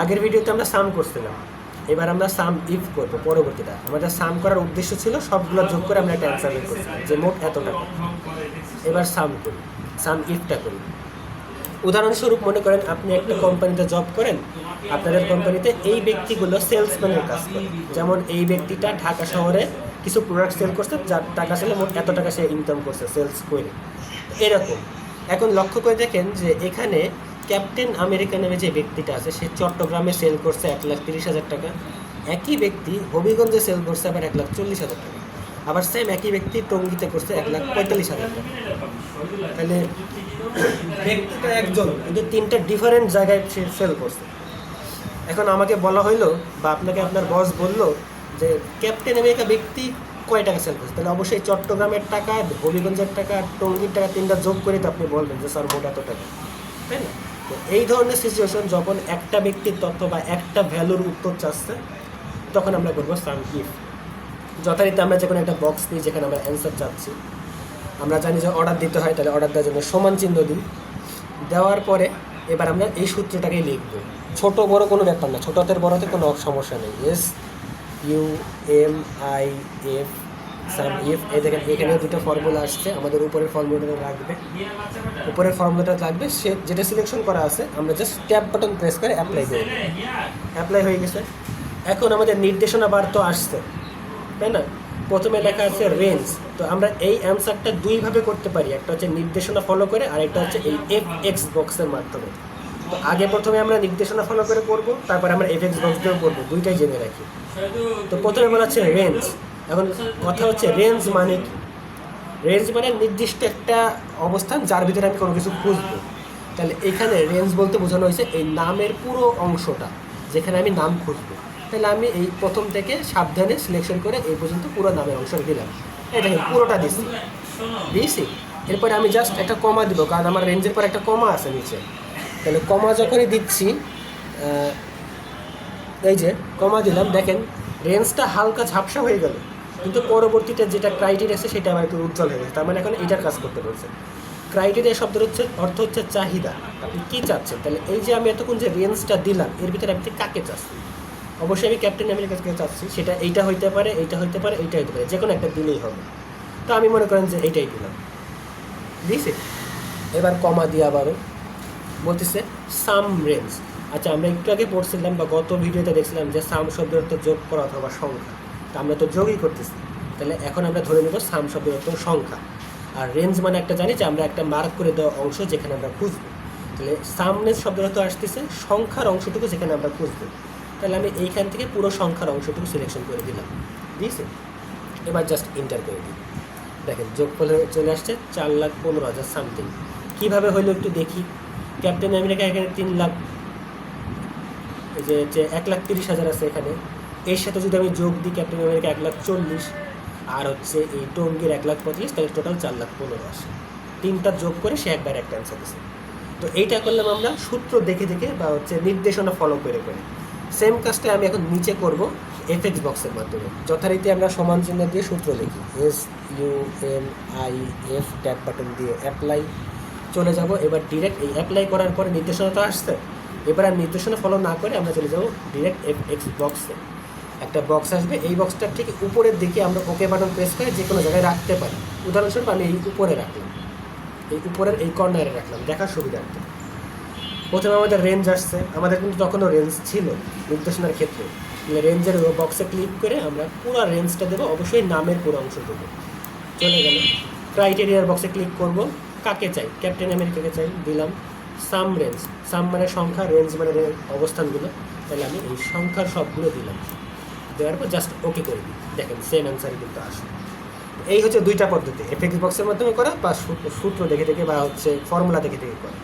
আগের ভিডিওতে আমরা সাম করছিলাম, এবার আমরা সাম ইফ করবো। পরবর্তীটা আমাদের সাম করার উদ্দেশ্য ছিল সবগুলো যোগ করে আমরা একটা অ্যান্সার বের করছিলাম যে মোট এত টাকা। এবার সাম করি, সাম ইফটা করি। উদাহরণস্বরূপ মনে করেন আপনি একটা কোম্পানিতে জব করেন, আপনাদের কোম্পানিতে এই ব্যক্তিগুলো সেলসম্যানের কাজ করে। যেমন এই ব্যক্তিটা ঢাকা শহরে কিছু প্রোডাক্ট সেল করছে, যার টাকা ছেলে মোট এত টাকা সে ইনকাম করছে সেলস করে, এরকম। এখন লক্ষ্য করে দেখেন যে এখানে ক্যাপ্টেন আমেরিকা নামে যে ব্যক্তিটা আছে সে চট্টগ্রামে সেল করছে 1,30,000 টাকা, একই ব্যক্তি হবিগঞ্জে সেল করছে আবার 1,40,000 টাকা, আবার সেম একই ব্যক্তি টঙ্গিতে করছে 1,45,000 টাকা। তাহলে ব্যক্তিটা একজন কিন্তু তিনটা ডিফারেন্ট জায়গায় সে সেল করছে। এখন আমাকে বলা হইলো বা আপনাকে আপনার বস বললো যে ক্যাপ্টেন আমেরিকা ব্যক্তি কয় টাকা সেল করছে, তাহলে অবশ্যই চট্টগ্রামের টাকা, হবিগঞ্জের টাকা, টঙ্গির টাকা তিনটা যোগ করে তো আপনি বলবেন যে স্যার মোট এত টাকা, তাই না? তো এই ধরনের সিচুয়েশন যখন একটা ব্যক্তির তথ্য বা একটা ভ্যালুর উত্তর চাচ্ছে তখন আমরা করবো সাম ইফ। যথারীতি আমরা যে কোনো একটা বক্স নিই যেখানে আমরা অ্যান্সার চাচ্ছি, আমরা জানি যে অর্ডার দিতে হয়, তাহলে অর্ডার দেওয়ার জন্য সমান চিহ্ন দিই। দেওয়ার পরে এবার আমরা এই সূত্রটাকেই লিখবো। ছোট বড় কোনো ব্যাপার না, ছোট হাতের বড় হাতে কোনো সমস্যা নেই। SUMIF some if. এই দেখেন এখানে দুটো ফর্মুলা আসছে, আমাদের উপরের ফর্মুলাটা রাখবে, উপরের ফর্মুলাটা লাগবে, সে যেটা সিলেকশন করা আছে আমরা জাস্ট ট্যাব বাটন প্রেস করে অ্যাপ্লাই করব। অ্যাপ্লাই হয়ে গেছে। এখন আমাদের নির্দেশনা বার তো আসছে, তাই না? প্রথমে লেখা আছে রেঞ্জ। তো আমরা এই অ্যান্সারটা দুইভাবে করতে পারি, একটা হচ্ছে নির্দেশনা ফলো করে আর একটা হচ্ছে এই FX বক্সের মাধ্যমে। তো আগে প্রথমে আমরা নির্দেশনা ফলো করে করব, তারপরে আমরা FX বক্স দিয়েও করবো, দুইটাই জেনে রাখি। তো প্রথমে বলা হচ্ছে রেঞ্জ। এখন কথা হচ্ছে রেঞ্জ মানে কি? রেঞ্জ মানে নির্দিষ্ট একটা অবস্থান যার ভিতরে আমি কোনো কিছু খুঁজবো। তাহলে এখানে রেঞ্জ বলতে বোঝানো হয়েছে এই নামের পুরো অংশটা যেখানে আমি নাম খুঁজবো। তাহলে আমি এই প্রথম থেকে সাবধানে সিলেকশন করে এই পর্যন্ত পুরো নামের অংশ দিলাম। এই দেখেন পুরোটা দিয়েছি। এরপরে আমি জাস্ট একটা কমা দিব, কারণ আমার রেঞ্জের পর একটা কমা আছে নিচে। তাহলে কমা যখনই দিচ্ছি, এই যে কমা দিলাম, দেখেন রেঞ্জটা হালকা ঝাপসা হয়ে গেল, কিন্তু পরবর্তীতে যেটা ক্রাইটেরিয়া আছে সেটা আমার একটু উজ্জ্বল হয়ে গেছে। তার মানে এখন এটার কাজ করতে বলছে। ক্রাইটেরিয়া শব্দের অর্থ হচ্ছে চাহিদা, আপনি কী চাচ্ছেন। তাহলে এই যে আমি এতক্ষণ যে রেঞ্জটা দিলাম এর ভিতরে আপনি কাকে চাচ্ছেন? অবশ্যই আমি ক্যাপ্টেন আমেরিকাকে চাচ্ছি, সেটা এইটা হইতে পারে, এইটা হইতে পারে, এইটা হইতে পারে, যে কোনো একটা দিলেই হবে। তো আমি মনে করেন যে এইটাই দিলাম, দিয়েছি। এবার কমা দিয়ে আবারও বলতেছে সাম রেঞ্জ। আচ্ছা, আমরা একটু আগে পড়ছিলাম বা গত ভিডিওতে দেখছিলাম যে সাম শব্দের অর্থ যোগ করা অথবা সংখ্যা। তো আমরা তো যোগই করতেছি, তাহলে এখন আমরা ধরে নেব সাম শব্দের অর্থ সংখ্যা। আর রেঞ্জ মানে একটা জানি যে আমরা একটা মার্ক করে দেওয়া অংশ যেখানে আমরা খুঁজবো। তাহলে সামনের শব্দের অর্থ আসতেছে সংখ্যার অংশটুকু যেখানে আমরা খুঁজবো। তাহলে আমি এইখান থেকে পুরো সংখ্যার অংশটুকু সিলেকশন করে দিলাম, দিয়েছি। এবার জাস্ট ইন্টার করে দিই। দেখেন যোগফলে চলে আসছে 4,15,000 সামথিং। কীভাবে হইলো একটু দেখি। ক্যাপ্টেন আমেরিকা এখানে 3 লাখ, এই যে 1,30,000 আছে এখানে, এর সাথে যদি আমি যোগ দিই ক্যাপ্টেন আমেরিকা 1,40,000, আর হচ্ছে এই টঙ্গির 1,35,000, তাহলে টোটাল 4,15,000 আসে। তিনটা যোগ করে সে একবার একটা অ্যান্সার দিচ্ছে। তো এইটা করলাম আমরা সূত্র দেখে দেখে বা হচ্ছে নির্দেশনা ফলো করে করে। সেম কাজটা আমি এখন নিচে করব FX বক্সের মাধ্যমে। যথারীতি আমরা সমান চিহ্ন দিয়ে সূত্র লিখি, SUMIF ট্যাব বাটন দিয়ে অ্যাপ্লাই চলে যাব। এবার ডিরেক্ট এই অ্যাপ্লাই করার পরে নির্দেশনা তো আসছে, এবার আর নির্দেশনা ফলো না করে আমরা চলে যাব ডিরেক্ট FX বক্সে। একটা বক্স আসবে, এই বক্সটার ঠিক উপরের দিকে আমরা ওকে বাটন প্রেস করে যে কোনো জায়গায় রাখতে পারি। উদাহরণস্বরূপ আমি এই উপরে রাখলাম, এই উপরের এই কর্নারে রাখলাম দেখার সুবিধার্থে। প্রথমে আমাদের রেঞ্জ আসছে, আমাদের কিন্তু তখনও রেঞ্জ ছিল নির্দেশনার ক্ষেত্রে। রেঞ্জের বক্সে ক্লিক করে আমরা পুরো রেঞ্জটা দেবো, অবশ্যই নামের পুরো অংশ দেবো। চলে গেল। ক্রাইটেরিয়ার বক্সে ক্লিক করব, কাকে চাই, ক্যাপ্টেন আমেরিকাকে চাই, দিলাম। সাম রেঞ্জ, সাম মানে সংখ্যা, রেঞ্জ মানে অবস্থানগুলো, তাহলে আমি এই সংখ্যার সবগুলো দিলাম। দেওয়ার পর জাস্ট ওকে করে দিই, দেখেন সেম অ্যান্সারই কিন্তু আসে। এই হচ্ছে দুইটা পদ্ধতি, FX বক্সের মাধ্যমে করা বা সূত্র দেখে দেখে বা হচ্ছে ফর্মুলা দেখে দেখে করা।